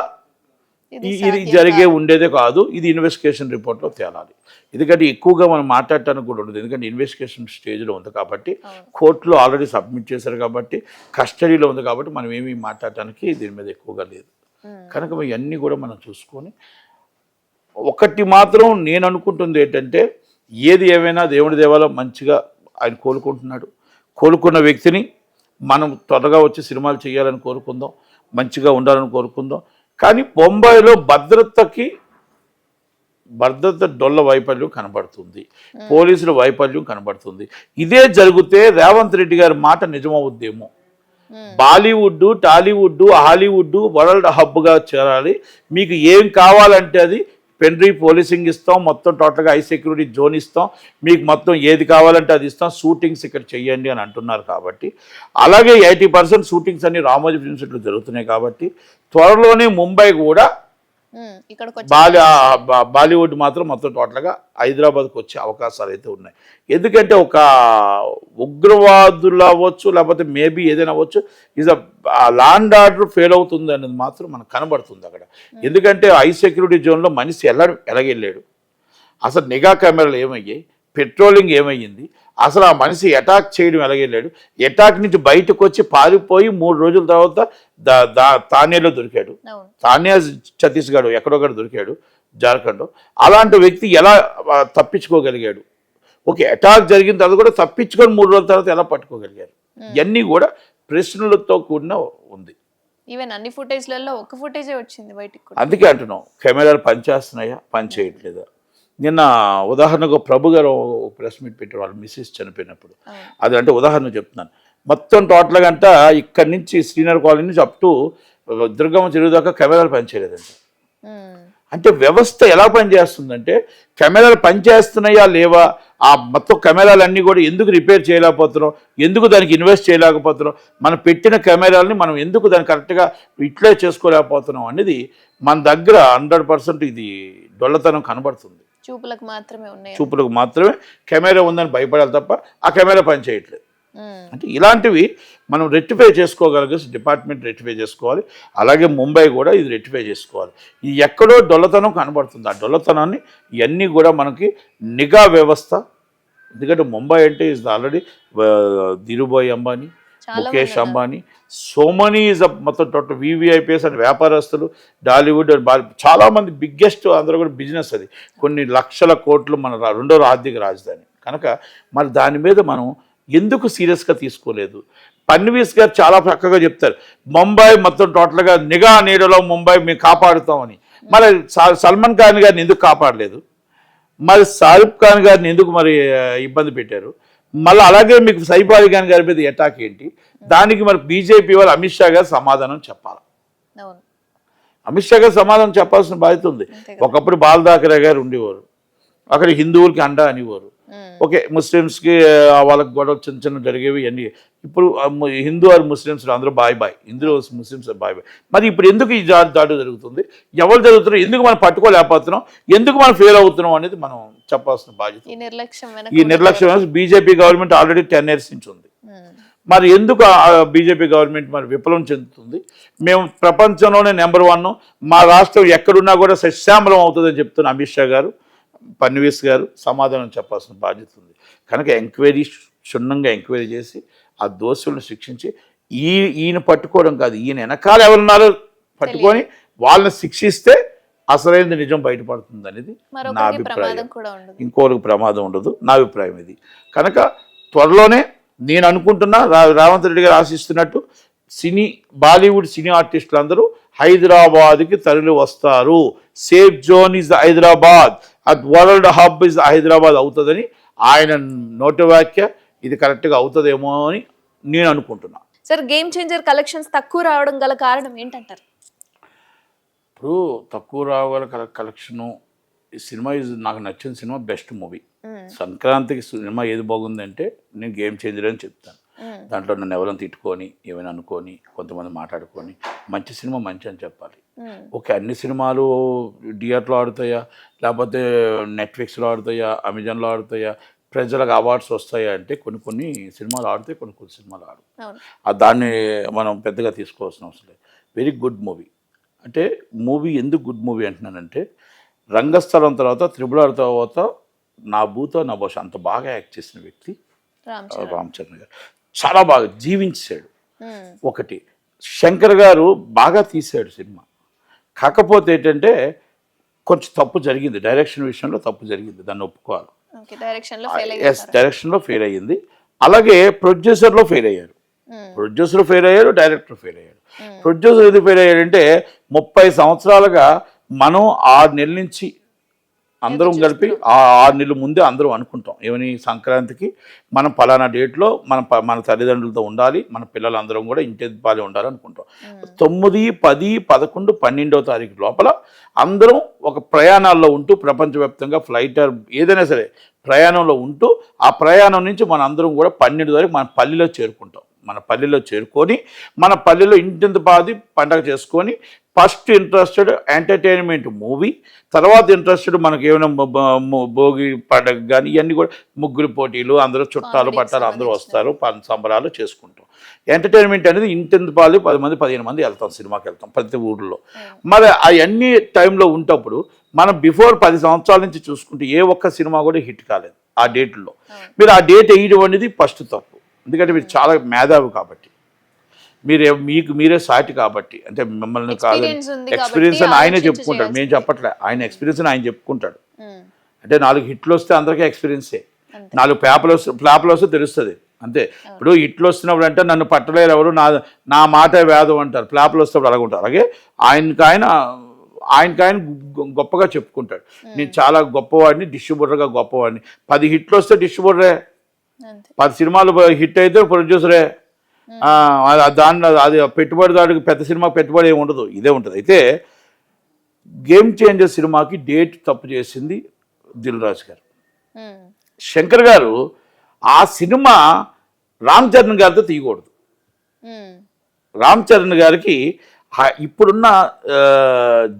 ఇది జరిగే ఉండేదే కాదు. ఇది ఇన్వెస్టిగేషన్ రిపోర్ట్లో తేలాలి. ఎందుకంటే ఎక్కువగా మనం మాట్లాడటానికి కూడా ఉండదు. ఎందుకంటే ఇన్వెస్టిగేషన్ స్టేజ్లో ఉంది కాబట్టి కోర్టులో ఆల్రెడీ సబ్మిట్ చేశారు కాబట్టి కస్టడీలో ఉంది కాబట్టి మనం ఏమీ మాట్లాడటానికి దీని మీద ఎక్కువగా లేదు. కనుక ఇవన్నీ కూడా మనం చూసుకొని ఒకటి మాత్రం నేను అనుకుంటుంది ఏంటంటే ఏది ఏమైనా దేవుడి దేవాలో మంచిగా ఆయన కోలుకుంటున్నాడు. కోలుకున్న వ్యక్తిని మనం త్వరగా వచ్చి సినిమాలు చేయాలని కోరుకుందాం, మంచిగా ఉండాలని కోరుకుందాం. కానీ బొంబాయిలో భద్రత డొల్ల వైఫల్యం కనబడుతుంది, పోలీసుల వైఫల్యం కనబడుతుంది. ఇదే జరిగితే రేవంత్ రెడ్డి గారి మాట నిజమవుద్దేమో. బాలీవుడ్, టాలీవుడ్, హాలీవుడ్ వరల్డ్ హబ్గా చేరాలి. మీకు ఏం కావాలంటే అది పెండ్రీ పోలీసింగ్ ఇస్తాం, మొత్తం టోటల్గా హై సెక్యూరిటీ జోన్ ఇస్తాం, మీకు మొత్తం ఏది కావాలంటే అది ఇస్తాం, షూటింగ్స్ ఇక్కడ చెయ్యండి అని అంటున్నారు. కాబట్టి అలాగే 80% షూటింగ్స్ అన్ని రామోజీ ఫిల్మ్ సిటీలో జరుగుతున్నాయి. కాబట్టి త్వరలోనే ముంబై కూడా బాలీవుడ్ మాత్రం మొత్తం టోటల్గా హైదరాబాద్కి వచ్చే అవకాశాలు అయితే ఉన్నాయి. ఎందుకంటే ఒక ఉగ్రవాదులు అవ్వచ్చు లేకపోతే మేబీ ఏదైనా అవ్వచ్చు, ల్యాండ్ ఆర్డర్ ఫెయిల్ అవుతుంది అనేది మాత్రం మనకు కనబడుతుంది అక్కడ. ఎందుకంటే హై సెక్యూరిటీ జోన్లో మనిషి ఎలాగెళ్ళాడు, అసలు నిఘా కెమెరాలు ఏమయ్యాయి, పెట్రోలింగ్ ఏమయ్యింది, అసలు ఆ మనిషి అటాక్ చేయడం ఎలాగెళ్ళాడు, అటాక్ నుంచి బయటకు వచ్చి పారిపోయి 3 రోజుల తర్వాత తానేలో దొరికాడు. తానే ఛత్తీస్గఢ్ ఎక్కడొక్కడ దొరికాడు, జార్ఖండ్. అలాంటి వ్యక్తి ఎలా తప్పించుకోగలిగాడు? ఓకే, అటాక్ జరిగిన తర్వాత కూడా తప్పించుకొని 3 రోజుల తర్వాత ఎలా పట్టుకోగలిగారు? ఇవన్నీ కూడా ప్రశ్నలతో కూడిన ఉంది. ఈవెన్ అన్ని ఫుటేజ్లలో ఒక ఫుటేజే వచ్చింది బయటికి. అందుకే అంటున్నాం, కెమెరాలు పనిచేస్తున్నాయా, పని చేయట్లేదా? నిన్న ఉదాహరణకు ప్రభు గారు ప్రెస్ మీట్ పెట్టారు, వాళ్ళు మిస్సెస్ చనిపోయినప్పుడు. అది అంటే ఉదాహరణ చెప్తున్నాను. మొత్తం టోటల్గా అంట ఇక్కడి నుంచి శ్రీనగర్ కాలనీ నుంచి అప్ టు దుర్గమ్మ చెరువు దాకా కెమెరాలు పనిచేయలేదంట. అంటే వ్యవస్థ ఎలా పనిచేస్తుందంటే కెమెరాలు పనిచేస్తున్నాయా లేవా, ఆ మొత్తం కెమెరాలన్నీ కూడా ఎందుకు రిపేర్ చేయలేకపోతున్నాం, ఎందుకు దానికి ఇన్వెస్ట్ చేయలేకపోతున్నాం, మనం పెట్టిన కెమెరాలని మనం ఎందుకు దాన్ని కరెక్ట్గా ఇట్లే చేసుకోలేకపోతున్నాం అనేది మన దగ్గర 100% ఇది డొల్లతనం కనబడుతుంది. చూపులకు మాత్రమే కెమెరా ఉందని భయపడాలి తప్ప ఆ కెమెరా పని చేయట్లేదు. అంటే ఇలాంటివి మనం రెక్టిఫై చేసుకోగలిగే డిపార్ట్మెంట్ రెక్టిఫై చేసుకోవాలి. అలాగే ముంబై కూడా ఇది రెక్టిఫై చేసుకోవాలి. ఇది ఎక్కడో డొల్లతనం కనబడుతుంది. ఆ డొల్లతనాన్ని ఇవన్నీ కూడా మనకి నిఘా వ్యవస్థ. ఎందుకంటే ముంబై అంటే is already Dhirubhai Ambani, Mukesh Ambani, so money is మొత్తం టోటల్ వివిఐపిఎస్ అండ్ వ్యాపారస్తులు, టాలీవుడ్ చాలామంది బిగ్గెస్ట్ అందరూ కూడా బిజినెస్. అది కొన్ని లక్షల కోట్లు మన 2వ ఆర్థిక రాజధాని. కనుక మరి దాని మీద మనం ఎందుకు సీరియస్గా తీసుకోలేదు? ఫడ్నవీస్ గారు చాలా చక్కగా చెప్తారు, ముంబై మొత్తం టోటల్గా నిఘా నీడలో ముంబై మేము కాపాడుతామని. మరి సల్మాన్ ఖాన్ గారిని ఎందుకు కాపాడలేదు? మరి షారుఖ్ ఖాన్ గారిని ఎందుకు మరి ఇబ్బంది పెట్టారు? మళ్ళీ అలాగే మీకు సైఫ్ అలీ ఖాన్ గారి మీద అటాక్ ఏంటి? దానికి మరి బీజేపీ వాళ్ళు అమిత్ షా గారు సమాధానం చెప్పాలి. అమిత్ షా గారు సమాధానం చెప్పాల్సిన బాధ్యత ఉంది. ఒకప్పుడు బాల్ ఠాకరే గారు ఉండేవారు, అక్కడ హిందువులకి అండా అనేవారు. ఓకే, ముస్లిమ్స్కి వాళ్ళకి గొడవ చిన్న చిన్న జరిగేవి అన్నీ. ఇప్పుడు హిందూ ఆర్ ముస్లిమ్స్ అందరూ బాయ్ హిందూ ముస్లిమ్స్ బాయ్. మరి ఇప్పుడు ఎందుకు ఈ దాడు జరుగుతుంది? ఎవరు జరుగుతున్నారు? ఎందుకు మనం పట్టుకోలేకపోతున్నాం? ఎందుకు మనం ఫెయిల్ అవుతున్నాం అనేది మనం చెప్పాల్సిన బాధ్యత. ఈ నిర్లక్ష్యం బీజేపీ గవర్నమెంట్ ఆల్రెడీ 10 years నుంచి ఉంది. మరి ఎందుకు బీజేపీ గవర్నమెంట్ మరి విఫలం చెందుతుంది? మేము ప్రపంచంలోనే నెంబర్ 1, మా రాష్ట్రం ఎక్కడున్నా కూడా సస్యామలం అవుతుందని చెప్తున్న అమిత్ షా గారు, ఫడ్నవీస్ గారు సమాధానం చెప్పాల్సిన బాధ్యత ఉంది. కనుక క్షుణ్ణంగా ఎంక్వైరీ చేసి ఆ దోషులను శిక్షించి ఈయన పట్టుకోవడం కాదు, ఈయన వెనకాల ఎవరున్నారో పట్టుకొని వాళ్ళని శిక్షిస్తే అసలైనది నిజం బయటపడుతుంది అనేది నా అభిప్రాయం. ఇంకోరికి ప్రమాదం ఉండదు, నా అభిప్రాయం ఇది. కనుక త్వరలోనే నేను అనుకుంటున్నా రేవంత్ రెడ్డి గారు ఆశిస్తున్నట్టు బాలీవుడ్ సినీ ఆర్టిస్టులు అందరూ హైదరాబాద్కి తరలి వస్తారు. Safe zone is Hyderabad, world how is Hyderabad అవుతుందని ఆయన నోటి వ్యాఖ్య. ఇది కరెక్ట్గా అవుతుందేమో అని నేను అనుకుంటున్నా. సార్, గేమ్ చేంజర్ కలెక్షన్స్ తక్కువ రావడం గల కారణం ఏంటంటారు? ఇప్పుడు తక్కువ రాగల కలెక్షను, ఈ సినిమా నాకు నచ్చిన సినిమా బెస్ట్ మూవీ. సంక్రాంతికి సినిమా ఏది బాగుందంటే నేను గేమ్ చేంజర్ అని చెప్తాను. దాంట్లో నన్ను ఎవరైనా తిట్టుకొని ఏమైనా అనుకొని కొంతమంది మాట్లాడుకొని మంచి సినిమా మంచి అని చెప్పాలి. ఓకే, అన్ని సినిమాలు థియేటర్లో ఆడుతాయా, లేకపోతే నెట్ఫ్లిక్స్లో ఆడుతాయా, అమెజాన్లో ఆడుతాయా, ప్రజలకు అవార్డ్స్ వస్తాయా అంటే కొన్ని సినిమాలు ఆడుతాయి, కొన్ని సినిమాలు ఆడు. దాన్ని మనం పెద్దగా తీసుకోవాల్సిన అవసరం లేదు. Very good movie. అంటే మూవీ ఎందుకు గుడ్ మూవీ అంటున్నానంటే, రంగస్థలం తర్వాత త్రిబుల్ ఆర్ తర్వాత నా భూతో నా భాష అంత బాగా యాక్ట్ చేసిన వ్యక్తి రామ్ చరణ్ గారు. చాలా బాగా జీవించాడు. ఒకటి, శంకర్ గారు బాగా తీశాడు సినిమా. కాకపోతే ఏంటంటే కొంచెం తప్పు జరిగింది, డైరెక్షన్ విషయంలో తప్పు జరిగింది, దాన్ని ఒప్పుకోవాలి. డైరెక్షన్లో ఫెయిల్ అయ్యింది. అలాగే ప్రొడ్యూసర్లో ఫెయిల్ అయ్యారు. ప్రొడ్యూసర్ ఫెయిల్ అయ్యారు, డైరెక్టర్ ఫెయిల్ అయ్యారు. ప్రొడ్యూసర్ ఎందుకు ఫెయిల్ అయ్యాడంటే 30 సంవత్సరాలుగా మనం 6 నెలల నుంచి అందరం కలిపి 6 నెలల ముందే అందరం అనుకుంటాం ఏమని, సంక్రాంతికి మనం పలానా డేట్లో మన తల్లిదండ్రులతో ఉండాలి, మన పిల్లలందరం కూడా ఇంటి ఉండాలి అనుకుంటాం. 9, 10, 11, 12వ తారీఖు లోపల అందరం ఒక ప్రయాణాల్లో ఉంటూ ప్రపంచవ్యాప్తంగా ఫ్లైట్ ఏదైనా సరే ప్రయాణంలో ఉంటూ ఆ ప్రయాణం నుంచి మన అందరం కూడా 12 తారీఖు మన పల్లెలో చేరుకుంటాం. మన పల్లెలో చేరుకొని మన పల్లెలో ఇంటింత పాది పండగ చేసుకొని ఫస్ట్ ఇంట్రెస్టెడ్ ఎంటర్టైన్మెంట్ మూవీ, తర్వాత ఇంట్రెస్టెడ్ మనకి ఏమైనా భోగి పండగ కానీ ఇవన్నీ కూడా ముగ్గురు పోటీలు, అందరూ చుట్టాలు పట్టాలు అందరూ వస్తారు, సంబరాలు చేసుకుంటాం. ఎంటర్టైన్మెంట్ అనేది ఇంటింత పాది 10 మంది 15 మంది వెళ్తాం, సినిమాకి వెళ్తాం ప్రతి ఊళ్ళో. మరి అవన్నీ టైంలో ఉన్నప్పుడు మనం బిఫోర్ 10 సంవత్సరాల నుంచి చూసుకుంటే ఏ ఒక్క సినిమా కూడా హిట్ కాలేదు ఆ డేట్లో. మీరు ఆ డేట్ వేయడం అనేది ఫస్ట్ తప్పు. ఎందుకంటే మీరు చాలా మేధావి కాబట్టి, మీరే సాటి కాబట్టి, అంటే మిమ్మల్ని కాదు ఎక్స్పీరియన్స్ అని ఆయనే చెప్పుకుంటాడు, మేము చెప్పట్లే, ఆయన ఎక్స్పీరియన్స్ అని ఆయన చెప్పుకుంటాడు. అంటే 4 హిట్లు వస్తే అందరికీ ఎక్స్పీరియన్సే, 4 ఫ్లాప్లు వస్తే తెలుస్తుంది అంతే. ఇప్పుడు హిట్లు వస్తున్నప్పుడు అంటే నన్ను పట్టలేరు ఎవరు, నా మాట వేదం అంటారు, ఫ్లాప్లు వస్తున్నప్పుడు అలాగుంటారు. అలాగే ఆయనకాయన గొప్పగా చెప్పుకుంటాడు, నేను చాలా గొప్పవాడిని, డిస్ట్రిబ్యూటర్గా గొప్పవాడిని. 10 హిట్లు వస్తే డిస్ట్రిబ్యూటరే, 10 సినిమాలు హిట్ అయితే ప్రొడ్యూసరే. దాంట్లో అది పెట్టుబడిదారుడికి పెద్ద సినిమా పెట్టుబడి ఏమి ఉండదు, ఇదే ఉంటుంది. అయితే గేమ్ చేంజర్ సినిమాకి డేట్ తప్పు చేసింది దిల్ రాజు గారు. శంకర్ గారు ఆ సినిమా రామ్ చరణ్ గారితో తీయకూడదు. రామ్ చరణ్ గారికి ఇప్పుడున్న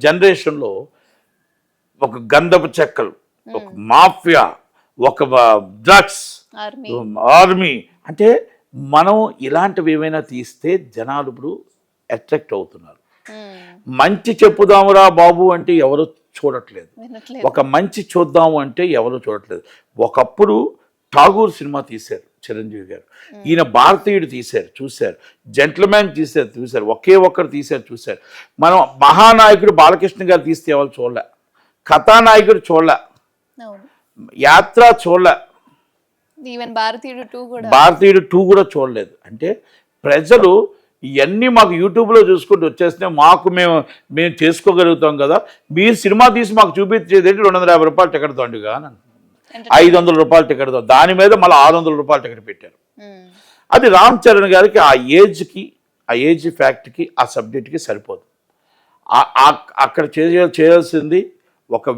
జనరేషన్లో ఒక గంధపు చెక్కలు, ఒక మాఫియా, ఒక డ్రగ్స్, ఆర్మీ, అంటే మనం ఇలాంటివి ఏమైనా తీస్తే జనాలు ఇప్పుడు అట్రాక్ట్ అవుతున్నారు. మంచి చెప్పుదామురా బాబు అంటే ఎవరు చూడట్లేదు, ఒక మంచి చూద్దాము అంటే ఎవరు చూడట్లేదు. ఒకప్పుడు ఠాగూర్ సినిమా తీశారు చిరంజీవి గారు, ఈయన భారతీయుడు తీశారు చూశారు, జెంట్లమ్యాన్ చూశారు, ఒకే ఒక్కరు చూశారు. మనం మహానాయకుడు బాలకృష్ణ గారు తీస్తే ఎవరు చూడలే, కథానాయకుడు చూడలే, యాత్ర చూడలే, భారతీయుడు 2 కూడా చూడలేదు. అంటే ప్రజలు ఇవన్నీ మాకు యూట్యూబ్లో చూసుకుంటూ వచ్చేస్తే మేము చేసుకోగలుగుతాం కదా, మీరు సినిమా తీసి మాకు చూపించేది 250 రూపాయలు టికెట్ తండుగా అని అంటున్నారు, 500 రూపాయలు టికెట్, దాని మీద మళ్ళీ 600 రూపాయలు టికెట్ పెట్టారు. అది రామ్ చరణ్ గారికి ఆ ఏజ్ ఫ్యాక్ట్కి ఆ సబ్జెక్ట్కి సరిపోదు. అక్కడ చేయాల్సింది ఒక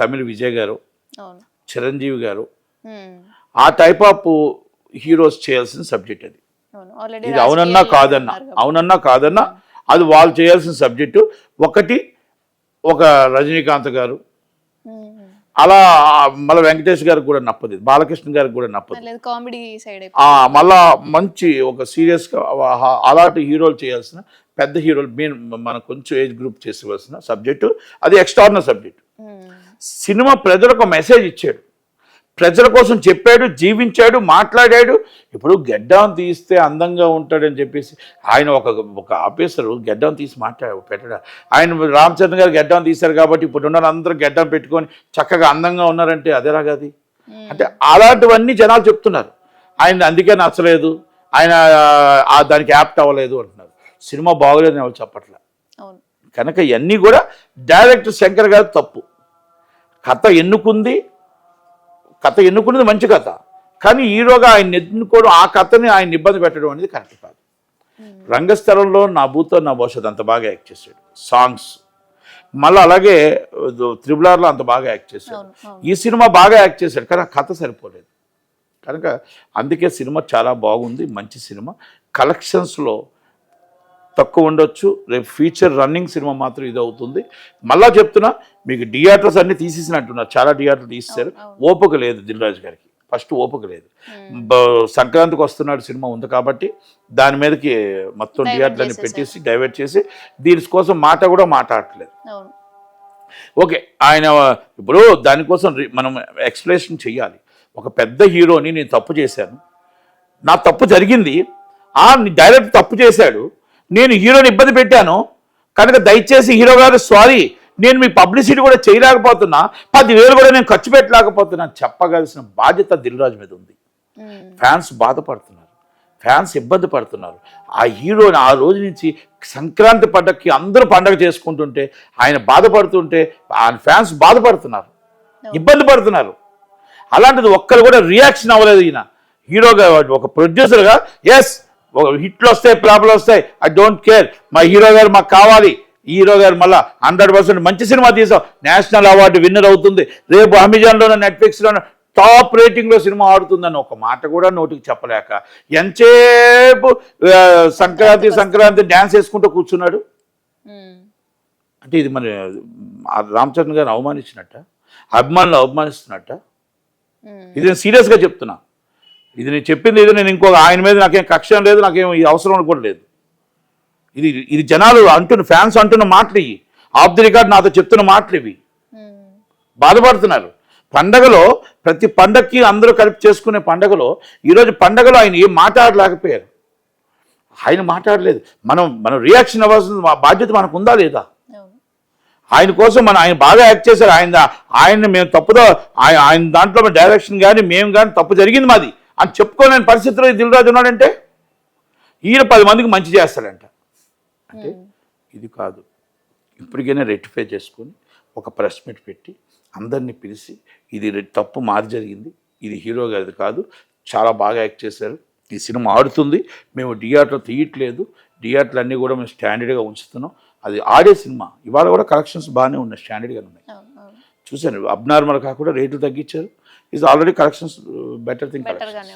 తమిళ విజయ్ గారు, చిరంజీవి గారు, ఆ టైప్ ఆఫ్ హీరోస్ చేయాల్సిన సబ్జెక్ట్ అది. ఇది అవునన్నా కాదన్నా అది వాళ్ళు చేయాల్సిన సబ్జెక్టు. ఒక రజనీకాంత్ గారు, అలా మళ్ళీ వెంకటేష్ గారికి కూడా నప్పదు, బాలకృష్ణ గారికి కూడా నప్పదు. కామెడీ సైడ్ మళ్ళా మంచి ఒక సీరియస్గా అలాంటి హీరోలు చేయాల్సిన పెద్ద హీరోలు మన కొంచెం ఏజ్ గ్రూప్ చేసేవలసిన సబ్జెక్టు, అది ఎక్స్ట్రాడినరీ సబ్జెక్టు. సినిమా ప్రజలకు మెసేజ్ ఇచ్చాడు, ప్రజల కోసం చెప్పాడు, జీవించాడు, మాట్లాడాడు. ఇప్పుడు గెడ్డం తీస్తే అందంగా ఉంటాడని చెప్పేసి ఆయన ఒక ఆఫీసరు గెడ్డం తీసి పెట్టాడు. ఆయన రామచంద్ర గారు గెడ్డం తీశారు కాబట్టి ఇప్పుడు ఉన్న అందరూ గెడ్డం పెట్టుకొని చక్కగా అందంగా ఉన్నారంటే అదేలాగా అది. అంటే అలాంటివన్నీ జనాలు చెప్తున్నారు. ఆయన అందుకే నచ్చలేదు, ఆయన దానికి యాప్ట్ అవ్వలేదు అంటున్నారు. సినిమా బాగోలేదని ఎవరు చెప్పట్లే. కనుక ఇవన్నీ కూడా డైరెక్టర్ శంకర్ గారు తప్పు. కథ ఎన్నుకున్నది మంచి కథ, కానీ హీరోగా ఆయన ఎన్నుకోవడం, ఆ కథని ఆయన ఇబ్బంది పెట్టడం అనేది కరెక్ట్ కాదు. రంగస్థలంలో నా భూతో నా భవిష్యత్తు అంత బాగా యాక్ట్ చేశాడు, సాంగ్స్ మళ్ళీ అలాగే త్రిబుల్-ఆర్లో అంత బాగా యాక్ట్ చేశాడు. ఈ సినిమా బాగా యాక్ట్ చేశాడు, కానీ ఆ కథ సరిపోలేదు. కనుక అందుకే సినిమా చాలా బాగుంది, మంచి సినిమా. కలెక్షన్స్లో తక్కువ ఉండొచ్చు, రేపు ఫ్యూచర్ రన్నింగ్ సినిమా మాత్రం ఇది అవుతుంది. మళ్ళా చెప్తున్నా, మీకు థియేటర్స్ అన్ని తీసేసినట్టున్నారు, చాలా థియేటర్లు తీసేశారు. ఓపిక లేదు దిల్ రాజు గారికి, ఫస్ట్ ఓపిక లేదు. సంక్రాంతికి వస్తున్నాడు సినిమా ఉంది కాబట్టి దాని మీదకి మొత్తం థియేటర్లన్నీ పెట్టేసి డైవర్ట్ చేసి దీనికోసం మాట కూడా మాట్లాడట్లేదు. ఓకే, ఆయన ఇప్పుడు దానికోసం మనం ఎక్స్ప్లెనేషన్ చెయ్యాలి. ఒక పెద్ద హీరోని నేను తప్పు చేశాను, నా తప్పు జరిగింది, డైరెక్ట్ తప్పు చేశాడు, నేను హీరోని ఇబ్బంది పెట్టాను కనుక దయచేసి హీరో గారు సారీ, నేను మీ పబ్లిసిటీ కూడా చేయలేకపోతున్నా, 10,000 కూడా నేను ఖర్చు పెట్టలేకపోతున్నా చెప్పగలసిన బాధ్యత దిల్ రాజు మీద ఉంది. ఫ్యాన్స్ బాధపడుతున్నారు, ఫ్యాన్స్ ఇబ్బంది పడుతున్నారు. ఆ హీరోని ఆ రోజు నుంచి సంక్రాంతి పండగకి అందరూ పండగ చేసుకుంటుంటే ఆయన బాధపడుతుంటే ఆయన ఫ్యాన్స్ బాధపడుతున్నారు, ఇబ్బంది పడుతున్నారు. అలాంటిది ఒక్కరు కూడా రియాక్షన్ అవ్వలేదు. ఈయన హీరోగా ఒక ప్రొడ్యూసర్గా ఎస్ ఒక హిట్లు వస్తాయి, ప్రాబ్లం వస్తాయి, ఐ డోంట్ కేర్, మా హీరో గారు మాకు కావాలి, హీరో గారు మళ్ళీ 100% మంచి సినిమా తీసాం, నేషనల్ అవార్డు విన్నర్ అవుతుంది, రేపు అమెజాన్లోనో నెట్ఫ్లిక్స్లోనో టాప్ రేటింగ్లో సినిమా ఆడుతుందని ఒక మాట కూడా నోటికి చెప్పలేక ఎంతసేపు సంక్రాంతి డ్యాన్స్ వేసుకుంటూ కూర్చున్నాడు. అంటే ఇది మరి రామచంద్ర గారిని అవమానించినట్ట, అభిమానులు అవమానిస్తున్నట్ట? ఇది నేను సీరియస్గా చెప్తున్నా. ఇది నేను చెప్పింది ఏదో నేను ఇంకో ఆయన మీద నాకేం కక్ష లేదు, నాకేం అవసరం కూడా లేదు. ఇది జనాలు ఫ్యాన్స్ అంటున్న మాటలు, ఇవి ఆఫ్ ది రికార్డ్ నాతో చెప్తున్న మాటలు, ఇవి బాధపడుతున్నారు. పండగలో ప్రతి పండగకి అందరూ కలిపి చేసుకునే పండగలో ఈరోజు పండగలో ఆయన ఏం మాట్లాడలేకపోయారు, ఆయన మాట్లాడలేదు. మనం రియాక్షన్ అవ్వాల్సిన బాధ్యత మనకు ఉందా లేదా? ఆయన కోసం ఆయన బాగా యాక్ట్ చేశారు, ఆయన్ని మేము తప్పుదో ఆయన దాంట్లో డైరెక్షన్ కానీ మేము కానీ తప్పు జరిగింది మాది అని చెప్పుకోలేని పరిస్థితిలో దిల్ రాజు ఉన్నాడంటే ఈయన 10 మందికి మంచి చేస్తాడంట. అంటే ఇది కాదు. ఇప్పటికైనా రెక్టిఫై చేసుకొని ఒక ప్రెస్ మీట్ పెట్టి అందరినీ పిలిచి ఇది తప్పు మాది జరిగింది, ఇది హీరో గారిది కాదు, చాలా బాగా యాక్ట్ చేశారు, ఈ సినిమా ఆడుతుంది, మేము థియేటర్ తీయట్లేదు, థియేటర్లు అన్నీ కూడా మేము స్టాండర్డ్గా ఉంచుతున్నాం, అది ఆడే సినిమా. ఇవాళ కూడా కలెక్షన్స్ బాగానే ఉన్నాయి, స్టాండర్డ్గా ఉన్నాయి. చూశాను, అబ్నార్మల్ కాకుండా రేట్లు తగ్గించారు. Is already collections better thing collections.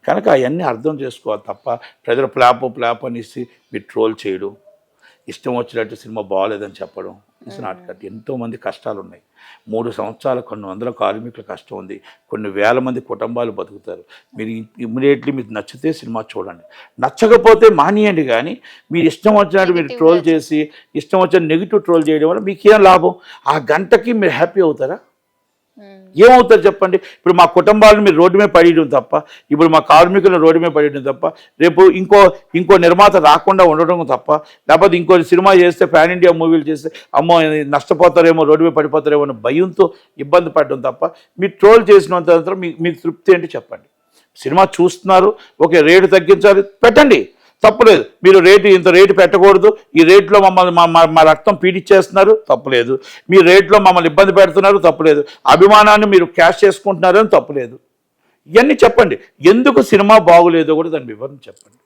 కనుక అవన్నీ అర్థం చేసుకోవాలి తప్ప ప్రజలు ప్లాప్ అనేసి మీరు ట్రోల్ చేయడం, ఇష్టం వచ్చినట్టు సినిమా బాగాలేదని చెప్పడం ఇట్స్ నాట్ కరెక్ట్. ఎంతోమంది కష్టాలు ఉన్నాయి, 3 సంవత్సరాలు కొన్ని వందల కార్మికుల కష్టం ఉంది, కొన్ని వేల మంది కుటుంబాలు బతుకుతారు. మీరు ఇమ్మీడియట్లీ మీకు నచ్చితే సినిమా చూడండి, నచ్చకపోతే మానేయండి. కానీ మీరు ఇష్టం వచ్చినట్టు మీరు ట్రోల్ చేసి ఇష్టం వచ్చిన నెగిటివ్ ట్రోల్ చేయడం వల్ల మీకు ఏం లాభం? ఆ గంటకి మీరు హ్యాపీ అవుతారా? ఏమవుతారు చెప్పండి? ఇప్పుడు మా కుటుంబాలను మీరు రోడ్డు మీద పడేయడం తప్ప, ఇప్పుడు మా కార్మికులను రోడ్డు మీద పడేయడం తప్ప, రేపు ఇంకో నిర్మాత రాకుండా ఉండడం తప్ప, లేకపోతే ఇంకో సినిమా చేస్తే పాన్ ఇండియా మూవీలు చేస్తే అమ్మో నష్టపోతారేమో, రోడ్డు మీద పడిపోతారేమో అని భయంతో ఇబ్బంది పడడం తప్ప, మీరు ట్రోల్ చేసినంత మీకు తృప్తి ఏంటి చెప్పండి? సినిమా చూస్తున్నారు, ఓకే రేటు తగ్గించాలి, పెట్టండి, తప్పులేదు. మీరు ఇంత రేటు పెట్టకూడదు, ఈ రేట్లో మమ్మల్ని మా రక్తం పీడిచ్చేస్తున్నారు, తప్పులేదు. మీ రేట్లో మమ్మల్ని ఇబ్బంది పెడుతున్నారు, తప్పులేదు. అభిమానాన్ని మీరు క్యాష్ చేసుకుంటున్నారని తప్పులేదు. ఇవన్నీ చెప్పండి. ఎందుకు సినిమా బాగులేదో కూడా దాని వివరణ చెప్పండి.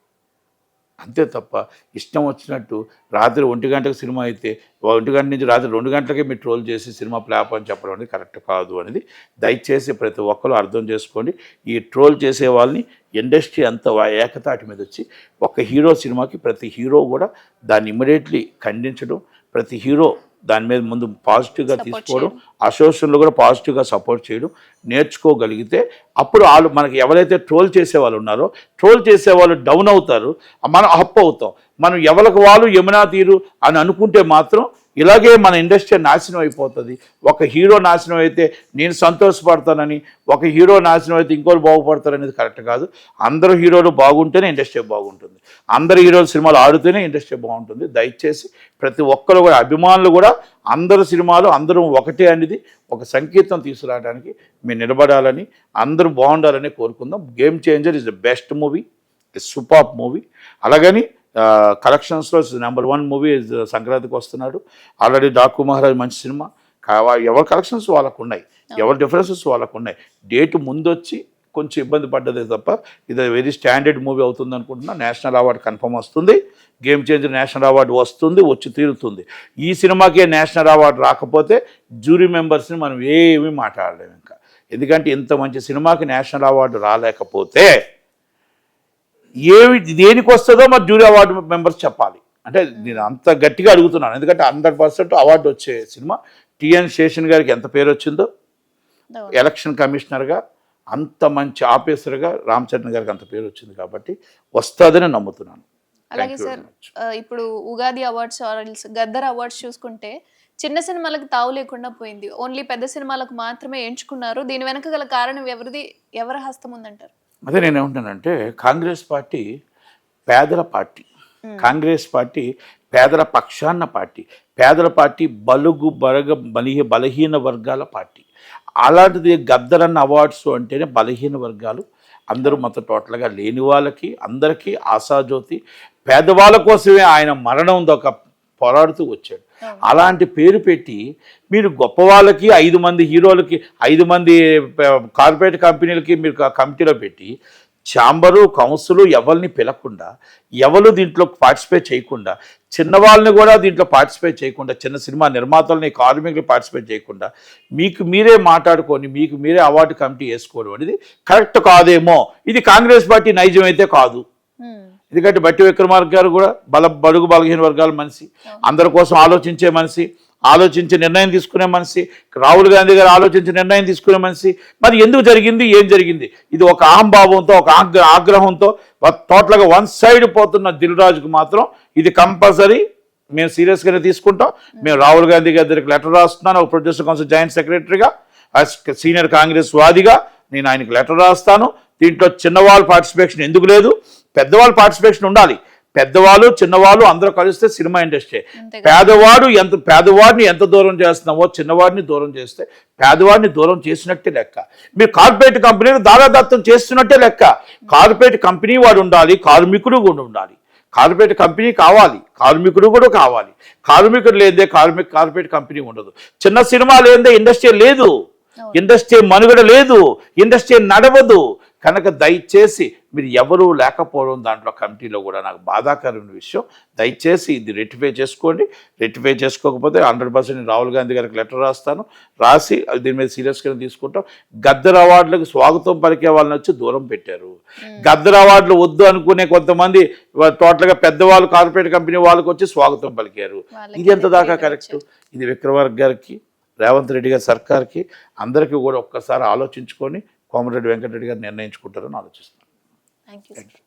అంతే తప్ప ఇష్టం వచ్చినట్టు రాత్రి 1 గంటకు సినిమా అయితే 1 గంట నుంచి రాత్రి 2 గంటలకే మీరు ట్రోల్ చేసి సినిమా ఫ్లాప్ అని చెప్పడం అనేది కరెక్ట్ కాదు అనేది దయచేసి ప్రతి ఒక్కరు అర్థం చేసుకోండి. ఈ ట్రోల్ చేసే వాళ్ళని ఇండస్ట్రీ అంతా ఏకతాటి మీద వచ్చి ఒక హీరో సినిమాకి ప్రతి హీరో కూడా దాన్ని ఇమ్మీడియట్లీ ఖండించడం, ప్రతి హీరో దాని మీద ముందు పాజిటివ్గా తీసుకోవడం, అసోసియేషన్లో కూడా పాజిటివ్గా సపోర్ట్ చేయడం నేర్చుకోగలిగితే అప్పుడు వాళ్ళు మనకి ఎవరైతే ట్రోల్ చేసే వాళ్ళు ఉన్నారో ట్రోల్ చేసే వాళ్ళు డౌన్ అవుతారు, మనం అప్ అవుతాం. మనం ఎవరికి వాళ్ళు యమునా తీరు అని అనుకుంటే మాత్రం ఇలాగే మన ఇండస్ట్రీ నాశనం అయిపోతుంది. ఒక హీరో నాశనం అయితే నేను సంతోషపడతానని, ఒక హీరో నాశనం అయితే ఇంకోరు బాగుపడతారనేది కరెక్ట్ కాదు. అందరు హీరోలు బాగుంటేనే ఇండస్ట్రీ బాగుంటుంది, అందరు హీరోలు సినిమాలు ఆడితేనే ఇండస్ట్రీ బాగుంటుంది. దయచేసి ప్రతి ఒక్కరు కూడా, అభిమానులు కూడా అందరు సినిమాలు అందరూ ఒకటే అనేది ఒక సంకేతం తీసుకురావడానికి మీరు నిలబడాలని, అందరూ బాగుండాలని కోరుకుందాం. Game changer is the best movie, super movie. అలాగని కలెక్షన్స్లో నెంబర్ 1 మూవీ సంక్రాంతికి వస్తున్నాడు. ఆల్రెడీ డాకు మహారాజ్ మంచి సినిమా. ఎవరి కలెక్షన్స్ వాళ్ళకు ఉన్నాయి, ఎవరి డిఫరెన్సెస్ వాళ్ళకు ఉన్నాయి. డేట్ ముందొచ్చి కొంచెం ఇబ్బంది పడ్డదే తప్ప ఇది వెరీ స్టాండర్డ్ మూవీ అవుతుంది అనుకుంటున్నా. నేషనల్ అవార్డు కన్ఫర్మ్ వస్తుంది. గేమ్ చేంజర్ నేషనల్ అవార్డు వస్తుంది, వచ్చి తీరుతుంది. ఈ సినిమాకే నేషనల్ అవార్డు రాకపోతే జ్యూరీ మెంబర్స్ని మనం ఏమీ మాట్లాడలేము ఇంకా. ఎందుకంటే ఇంత మంచి సినిమాకి నేషనల్ అవార్డు రాలేకపోతే దేనికి వస్తుందో మరి జ్యూరీ అవార్డు మెంబర్స్ చెప్పాలి. అంటే నేను అంత గట్టిగా అడుగుతున్నాను, ఎందుకంటే 100% అవార్డు వచ్చే సినిమా. టిఎన్ శేషన్ గారికి ఎంత పేరు వచ్చిందో ఎలక్షన్ కమిషనర్గా, అంత మంచి ఆఫీసర్గా రామచరణ్ గారికి అంత పేరు వచ్చింది కాబట్టి వస్తుందని నమ్ముతున్నాను. అలాగే సార్, ఇప్పుడు ఉగాది అవార్డ్స్, గద్దర్ అవార్డ్స్ చూసుకుంటే చిన్న సినిమాలకు తావు లేకుండా పోయింది. ఓన్లీ పెద్ద సినిమాలకు మాత్రమే ఎంచుకున్నారు. దీని వెనక గల కారణం ఎవరి హస్తం ఉందంటారు? అదే నేను ఏమంటానంటే, కాంగ్రెస్ పార్టీ పేదల పార్టీ, కాంగ్రెస్ పార్టీ పేదల పక్షాన్న పార్టీ, పేదల పార్టీ బలుగు బలహీన వర్గాల పార్టీ. అలాంటిది గద్దరన్న అవార్డ్స్ అంటేనే బలహీన వర్గాలు, అందరూ మొత్తం టోటల్గా లేని వాళ్ళకి అందరికీ ఆశాజ్యోతి, పేదవాళ్ళ కోసమే ఆయన మరణం దాకా పోరాడుతూ వచ్చాడు. అలాంటి పేరు పెట్టి మీరు గొప్ప వాళ్ళకి 5 మంది హీరోలకి 5 మంది కార్పొరేట్ కంపెనీలకి మీరు కమిటీలో పెట్టి ఛాంబరు కౌన్సిల్ ఎవరిని పిలకుండా, ఎవరు దీంట్లో పార్టిసిపేట్ చేయకుండా, చిన్నవాళ్ళని కూడా దీంట్లో పార్టిసిపేట్ చేయకుండా, చిన్న సినిమా నిర్మాతలని కార్మికులు పార్టిసిపేట్ చేయకుండా మీకు మీరే మాట్లాడుకొని మీకు మీరే అవార్డు కమిటీ వేసుకోవడం అనేది కరెక్ట్ కాదేమో. ఇది కాంగ్రెస్ పార్టీ నైజం అయితే కాదు. ఎందుకంటే బట్టి విక్రమార్క గారు కూడా బడుగు బలహీన వర్గాల మనిషి, అందరి కోసం ఆలోచించే మనిషి, ఆలోచించి నిర్ణయం తీసుకునే మనిషి. రాహుల్ గాంధీ గారు ఆలోచించి నిర్ణయం తీసుకునే మనిషి. మరి ఎందుకు జరిగింది, ఏం జరిగింది? ఇది ఒక అహంభావంతో, ఒక ఆగ్రహంతో టోటల్గా వన్ సైడ్ పోతున్న దిల్ రాజుకు మాత్రం ఇది కంపల్సరీ మేము సీరియస్గానే తీసుకుంటాం. మేము రాహుల్ గాంధీ గారి దగ్గరికి లెటర్ రాస్తున్నాను, ఒక ప్రొడ్యూసర్ కౌన్సిల్ జాయింట్ సెక్రటరీగా, సీనియర్ కాంగ్రెస్ వాదిగా నేను ఆయనకి లెటర్ రాస్తాను. దీంట్లో చిన్నవాళ్ళ పార్టిసిపేషన్ ఎందుకు లేదు, పెద్దవాళ్ళ పార్టిసిపేషన్ ఉండాలి. పెద్దవాళ్ళు చిన్నవాళ్ళు అందరూ కలిస్తే సినిమా ఇండస్ట్రీ. పేదవాడిని ఎంత దూరం చేస్తున్నావో చిన్నవాడిని దూరం చేస్తే పేదవాడిని దూరం చేసినట్టే లెక్క. మీరు కార్పొరేట్ కంపెనీని దారాదత్తం చేస్తున్నట్టే లెక్క. కార్పొరేట్ కంపెనీ వాడు ఉండాలి, కార్మికుడు కూడా ఉండాలి. కార్పొరేట్ కంపెనీ కావాలి, కార్మికుడు కూడా కావాలి. కార్మికుడు లేదే కార్పొరేట్ కంపెనీ ఉండదు. చిన్న సినిమా లేదే ఇండస్ట్రీ లేదు, ఇండస్ట్రీ మనుగడ లేదు, ఇండస్ట్రీ నడవదు. కనుక దయచేసి మీరు ఎవరు లేకపోవడం దాంట్లో కమిటీలో కూడా నాకు బాధాకరమైన విషయం. దయచేసి ఇది రెక్టిఫై చేసుకోండి. రెక్టిఫై చేసుకోకపోతే 100% రాహుల్ గాంధీ గారికి లెటర్ రాస్తాను, రాసి దీని మీద సీరియస్గా తీసుకుంటాం. గద్దర్ అవార్డులకు స్వాగతం పలికే వాళ్ళని వచ్చి దూరం పెట్టారు. గద్దర్ అవార్డులు వద్దు అనుకునే కొంతమంది టోటల్గా పెద్దవాళ్ళు కార్పొరేట్ కంపెనీ వాళ్ళకి వచ్చి స్వాగతం పలికారు. ఇది ఎంత దాకా కరెక్ట్? ఇది విక్రమార్క గారికి, రేవంత్ రెడ్డి గారి సర్కార్కి అందరికీ కూడా ఒక్కసారి ఆలోచించుకొని కోమటిరెడ్డి వెంకటరెడ్డి గారు నిర్ణయించుకుంటారని ఆలోచిస్తున్నాను. Thank you.